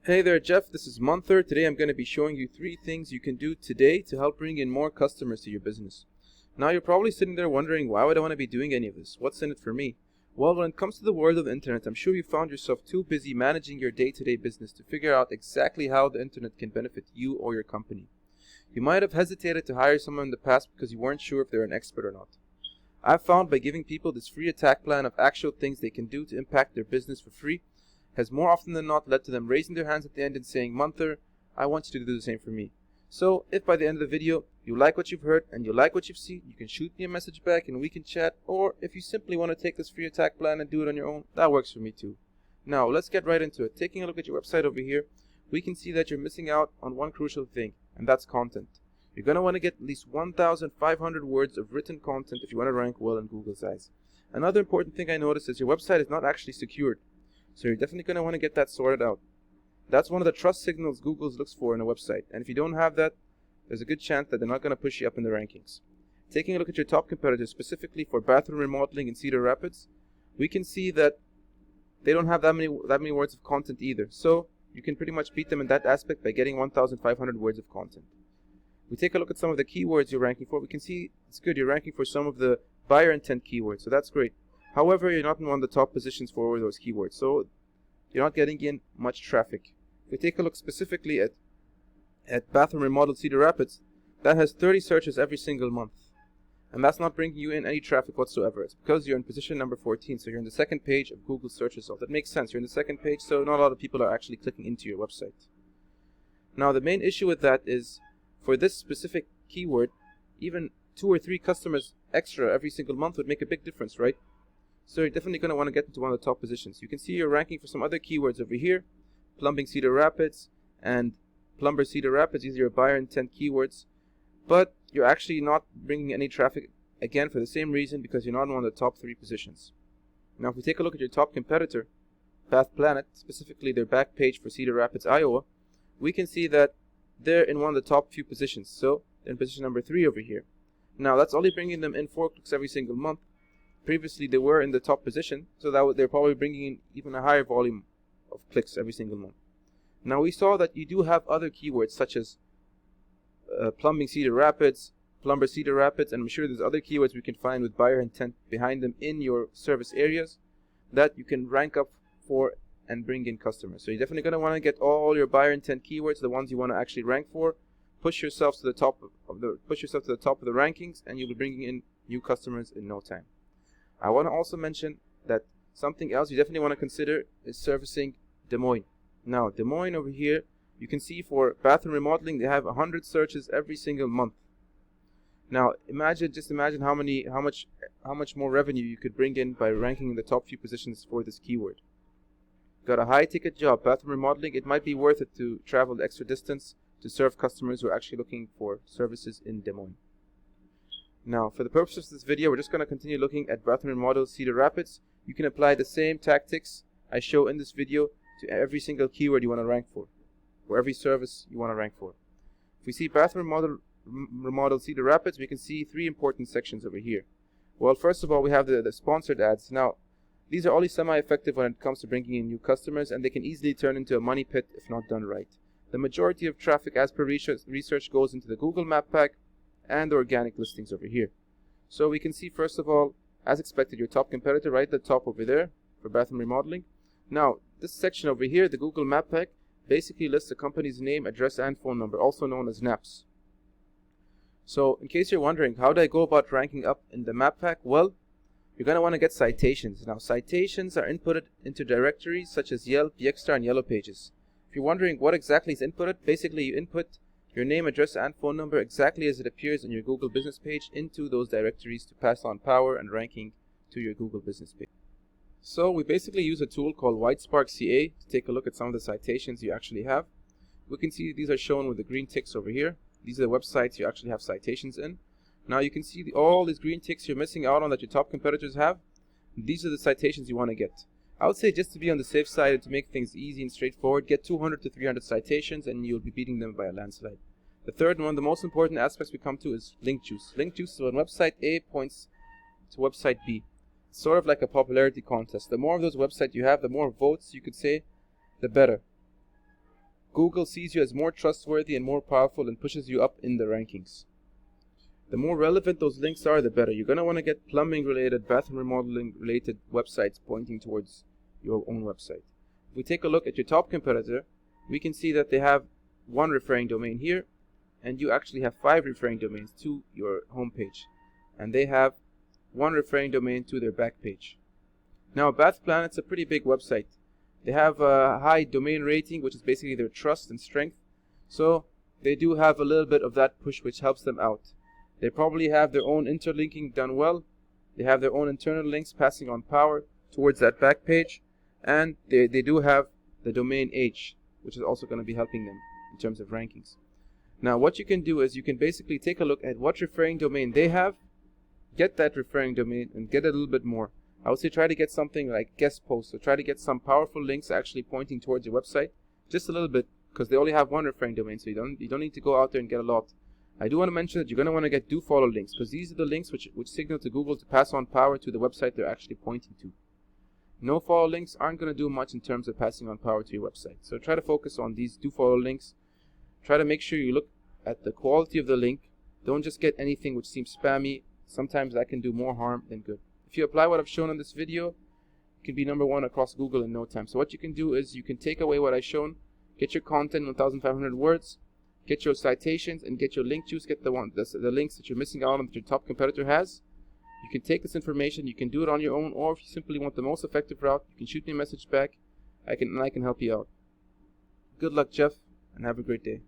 Hey there, Jeff. This is Munther. Today I'm going to be showing you 3 things you can do today to help bring in more customers to your business. Now you're probably sitting there wondering, why would I want to be doing any of this? What's in it for me? Well, when it comes to the world of the internet, I'm sure you found yourself too busy managing your day-to-day business to figure out exactly how the internet can benefit you or your company. You might have hesitated to hire someone in the past because you weren't sure if they're an expert or not. I've found by giving people this free attack plan of actual things they can do to impact their business for free has more often than not led to them raising their hands at the end and saying, Munther, I want you to do the same for me. So if by the end of the video you like what you've heard and you like what you've seen, you can shoot me a message back and we can chat, or if you simply want to take this free attack plan and do it on your own, that works for me too. Now let's get right into it. Taking a look at your website over here, we can see that you're missing out on one crucial thing, and that's content. You're going to want to get at least 1,500 words of written content if you want to rank well in Google's eyes. Another important thing I noticed is your website is not actually secured. So you're definitely going to want to get that sorted out. That's one of the trust signals Google looks for in a website. And if you don't have that, there's a good chance that they're not going to push you up in the rankings. Taking a look at your top competitors, specifically for bathroom remodeling in Cedar Rapids, we can see that they don't have that many words of content either. So you can pretty much beat them in that aspect by getting 1,500 words of content. We take a look at some of the keywords you're ranking for. We can see it's good. You're ranking for some of the buyer intent keywords, so that's great. However, you're not in one of the top positions for those keywords, so you're not getting in much traffic. If we take a look specifically at bathroom remodel Cedar Rapids, that has 30 searches every single month. And that's not bringing you in any traffic whatsoever. It's because you're in position number 14, so you're in the second page of Google search results. That makes sense. You're in the second page, so not a lot of people are actually clicking into your website. Now, the main issue with that is, for this specific keyword, even 2 or 3 customers extra every single month would make a big difference, right? So you're definitely going to want to get into one of the top positions. You can see you're ranking for some other keywords over here. Plumbing Cedar Rapids and Plumber Cedar Rapids. These are your buyer intent keywords. But you're actually not bringing any traffic, again, for the same reason, because you're not in one of the top 3 positions. Now if we take a look at your top competitor, Bath Planet, specifically their back page for Cedar Rapids, Iowa, we can see that they're in one of the top few positions. So they're in position number 3 over here. Now that's only bringing them in 4 clicks every single month. Previously they were in the top position, so that they're probably bringing in even a higher volume of clicks every single month. Now we saw that you do have other keywords such as Plumbing Cedar Rapids, Plumber Cedar Rapids, and I'm sure there's other keywords we can find with buyer intent behind them in your service areas that you can rank up for and bring in customers. So you're definitely going to want to get all your buyer intent keywords, the ones you want to actually rank for, push yourself to the top of the rankings, and you'll be bringing in new customers in no time. I want to also mention that something else you definitely want to consider is servicing Des Moines. Now, Des Moines over here, you can see for bathroom remodeling, they have 100 searches every single month. Now, just imagine how much more revenue you could bring in by ranking in the top few positions for this keyword. Got a high ticket job, bathroom remodeling, it might be worth it to travel the extra distance to serve customers who are actually looking for services in Des Moines. Now, for the purpose of this video, we're just going to continue looking at bathroom remodel Cedar Rapids. You can apply the same tactics I show in this video to every single keyword you want to rank for every service you want to rank for. If we see bathroom remodel Cedar Rapids, we can see 3 important sections over here. Well, first of all, we have the sponsored ads. Now, these are only semi-effective when it comes to bringing in new customers, and they can easily turn into a money pit if not done right. The majority of traffic, as per research, goes into the Google Map Pack and the organic listings over here. So we can see, first of all, as expected, your top competitor right at the top over there for bathroom remodeling. Now, this section over here, the Google Map Pack, basically lists the company's name, address, and phone number, also known as NAPS. So in case you're wondering, how do I go about ranking up in the Map Pack? Well, you're going to want to get citations. Now, citations are inputted into directories such as Yelp, Yegstar, and Yellow Pages. If you're wondering what exactly is inputted, basically you input your name, address, and phone number exactly as it appears on your Google business page into those directories to pass on power and ranking to your Google business page. So we basically use a tool called Whitespark CA to take a look at some of the citations you actually have. We can see these are shown with the green ticks over here. These are the websites you actually have citations in. Now you can see all these green ticks you're missing out on that your top competitors have. These are the citations you want to get. I would say, just to be on the safe side and to make things easy and straightforward, get 200 to 300 citations and you'll be beating them by a landslide. The third one, the most important aspects we come to, is link juice. Link juice is when website A points to website B. It's sort of like a popularity contest. The more of those websites you have, the more votes you could say, the better. Google sees you as more trustworthy and more powerful and pushes you up in the rankings. The more relevant those links are, the better. You're going to want to get plumbing related, bathroom remodeling related websites pointing towards your own website. If we take a look at your top competitor, we can see that they have one referring domain here, and you actually have 5 referring domains to your homepage, and they have one referring domain to their back page. Now, Bath Planet's a pretty big website. They have a high domain rating, which is basically their trust and strength, so they do have a little bit of that push, which helps them out. They probably have their own interlinking done well. They have their own internal links passing on power towards that back page, and they do have the domain H, which is also going to be helping them in terms of rankings. Now, what you can do is you can basically take a look at what referring domain they have, get that referring domain, and get a little bit more. I would say try to get something like guest posts, so try to get some powerful links actually pointing towards your website, just a little bit, because they only have one referring domain, so you don't need to go out there and get a lot. I do want to mention that you're going to want to get do follow links, because these are the links which signal to Google to pass on power to the website they're actually pointing to. No follow links aren't going to do much in terms of passing on power to your website, so try to focus on these do follow links. Try to make sure you look at the quality of the link. Don't just get anything which seems spammy. Sometimes that can do more harm than good. If you apply what I've shown in this video, you can be #1 across Google in no time. So what you can do is you can take away what I've shown, get your content in 1,500 words, get your citations, and get your link juice, get the links that you're missing out on that your top competitor has. You can take this information, you can do it on your own, or if you simply want the most effective route, you can shoot me a message back. I can help you out. Good luck, Jeff, and have a great day.